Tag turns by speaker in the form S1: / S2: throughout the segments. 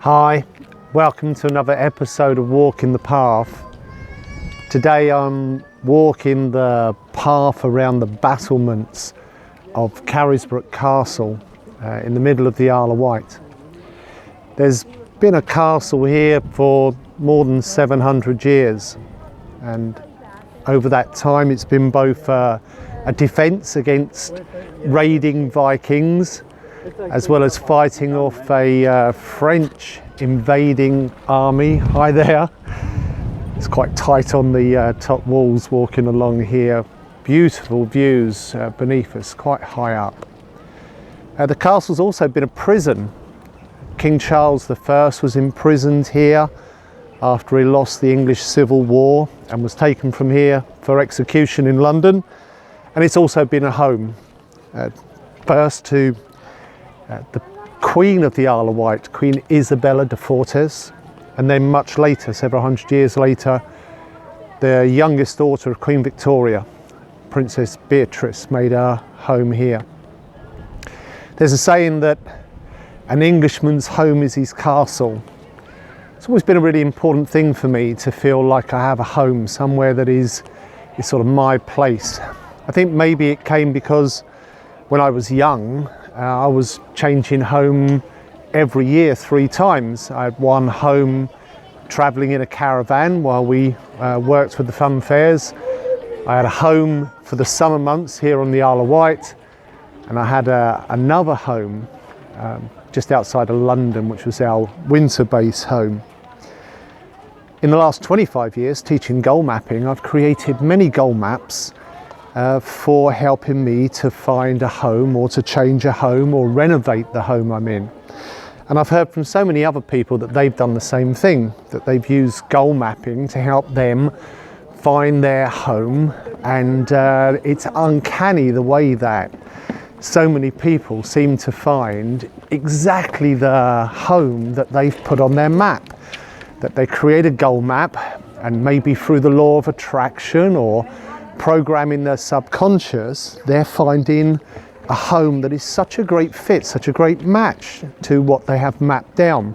S1: Hi, welcome to another episode of Walking the Path. Today I'm walking the path around the battlements of Carisbrooke Castle in the middle of the Isle of Wight. There's been a castle here for more than 700 years, and over that time it's been both a defence against raiding Vikings as well as fighting off a French invading army. Hi there. It's quite tight on the top walls walking along here. Beautiful views beneath us, quite high up. The castle's also been a prison. King Charles I was imprisoned here after he lost the English Civil War and was taken from here for execution in London. And it's also been a home, first to the Queen of the Isle of Wight, Queen Isabella de Fortes, and then much later, several hundred years later, the youngest daughter of Queen Victoria, Princess Beatrice, made her home here. There's a saying that an Englishman's home is his castle. It's always been a really important thing for me to feel like I have a home, somewhere that is sort of my place. I think maybe it came because when I was young, I was changing home every year 3 times. I had one home travelling in a caravan while we worked with the fun fairs. I had a home for the summer months here on the Isle of Wight, and I had another home just outside of London, which was our winter base home. In the last 25 years teaching goal mapping, I've created many goal maps for helping me to find a home or to change a home or renovate the home I'm in. And I've heard from so many other people that they've done the same thing, that they've used goal mapping to help them find their home. And it's uncanny the way that so many people seem to find exactly the home that they've put on their map, that they create a goal map, and maybe through the law of attraction or programming their subconscious, they're finding a home that is such a great fit, such a great match to what they have mapped down.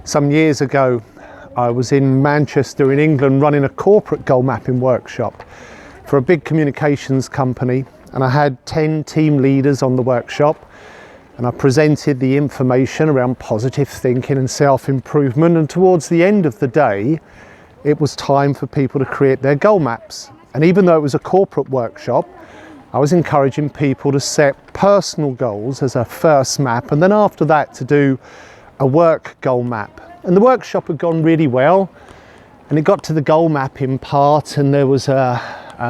S1: Some years ago, I was in Manchester in England running a corporate goal mapping workshop for a big communications company, and I had 10 team leaders on the workshop, and I presented the information around positive thinking and self-improvement, and towards the end of the day it was time for people to create their goal maps. And even though it was a corporate workshop, I was encouraging people to set personal goals as a first map, and then after that to do a work goal map. And the workshop had gone really well, and it got to the goal mapping part, and there was a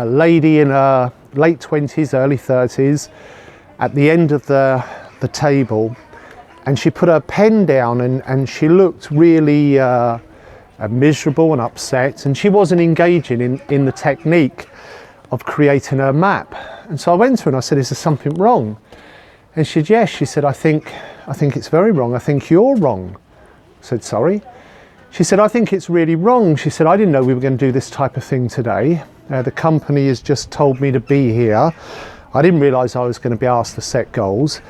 S1: lady in her late 20s, early 30s at the end of the table, and she put her pen down and she looked really miserable and upset, and she wasn't engaging in the technique of creating her map. And so I went to her and I said, "Is there something wrong?" And she said, "Yes." She said, I think it's very wrong. I think you're wrong." I said, "Sorry?" She said, "I think it's really wrong." She said, "I didn't know we were going to do this type of thing today. The company has just told me to be here. I didn't realise I was going to be asked to set goals.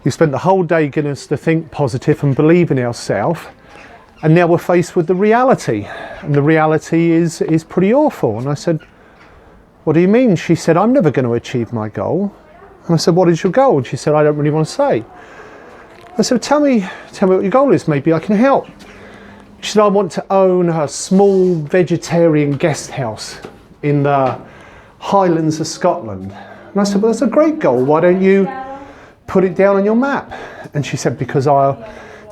S1: You spent the whole day getting us to think positive and believe in ourselves, and now we're faced with the reality, and the reality is pretty awful." And I said, "What do you mean?" She said, "I'm never going to achieve my goal." And I said, "What is your goal?" And she said, "I don't really want to say." I said, tell me what your goal is, maybe I can help." She said, "I want to own a small vegetarian guest house in the Highlands of Scotland." And I said, "Well, that's a great goal. Why don't you put it down on your map?" And she said, "Because I'll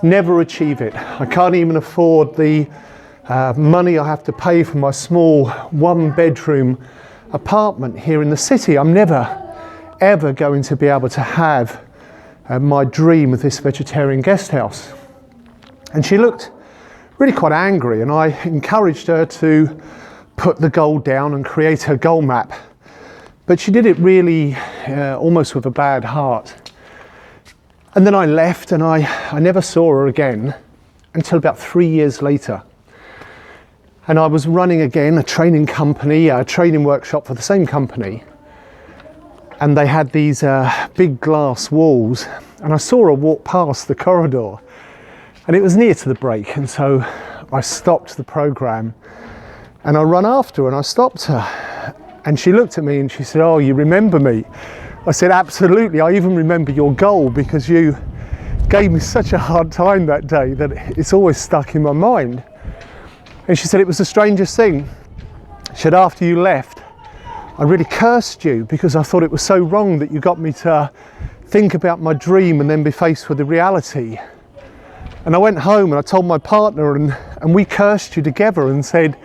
S1: never achieve it. I can't even afford the money I have to pay for my small 1-bedroom apartment here in the city. I'm never ever going to be able to have my dream of this vegetarian guest house." And she looked really quite angry, and I encouraged her to put the goal down and create her goal map, but she did it really almost with a bad heart. And then I left, and I never saw her again until about 3 years later. And I was running again a training company, a training workshop for the same company. And they had these big glass walls, and I saw her walk past the corridor. And it was near to the break, and so I stopped the program and I ran after her and I stopped her. And she looked at me and she said, "Oh, you remember me?" I said, "Absolutely, I even remember your goal because you gave me such a hard time that day that it's always stuck in my mind." And she said, "It was the strangest thing." She said, "After you left, I really cursed you because I thought it was so wrong that you got me to think about my dream and then be faced with the reality." And I went home and I told my partner and we cursed you together and said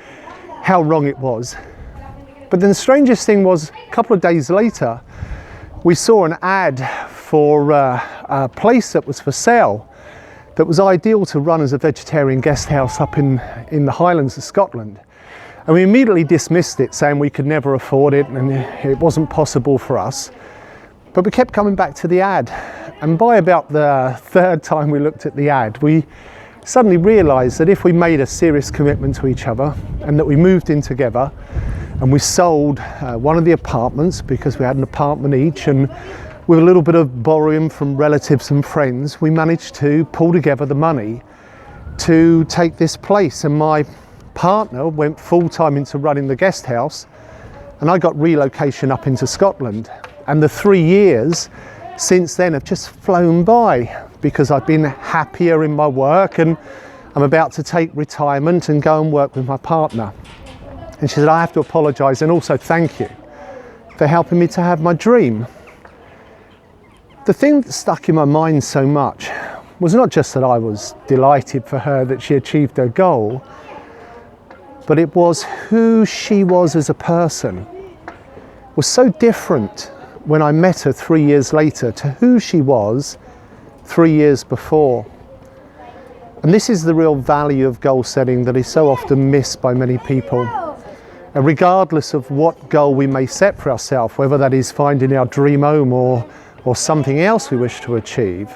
S1: how wrong it was. But then the strangest thing was, a couple of days later, we saw an ad for a place that was for sale that was ideal to run as a vegetarian guest house up in the Highlands of Scotland. And we immediately dismissed it, saying we could never afford it and it wasn't possible for us. But we kept coming back to the ad. And by about the third time we looked at the ad, we suddenly realised that if we made a serious commitment to each other and that we moved in together and we sold one of the apartments, because we had an apartment each, and with a little bit of borrowing from relatives and friends, we managed to pull together the money to take this place. And my partner went full-time into running the guest house and I got relocation up into Scotland. And the 3 years since then have just flown by because I've been happier in my work and I'm about to take retirement and go and work with my partner. And she said, "I have to apologise and also thank you for helping me to have my dream." The thing that stuck in my mind so much was not just that I was delighted for her that she achieved her goal, but it was who she was as a person was so different when I met her 3 years later to who she was 3 years before. And this is the real value of goal setting that is so often missed by many people. And regardless of what goal we may set for ourselves, whether that is finding our dream home or something else we wish to achieve,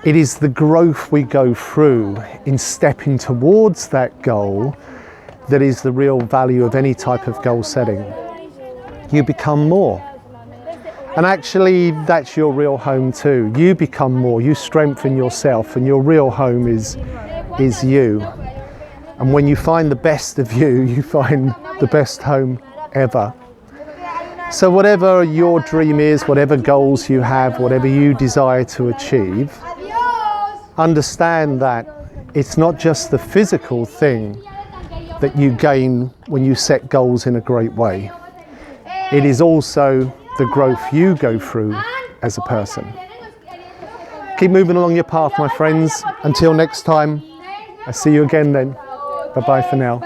S1: it is the growth we go through in stepping towards that goal that is the real value of any type of goal setting. You become more. And actually, that's your real home too. You become more, you strengthen yourself, and your real home is you. And when you find the best of you, you find the best home ever. So whatever your dream is, whatever goals you have, whatever you desire to achieve, understand that it's not just the physical thing that you gain when you set goals in a great way. It is also the growth you go through as a person. Keep moving along your path, my friends. Until next time, I see you again then. Bye-bye for now.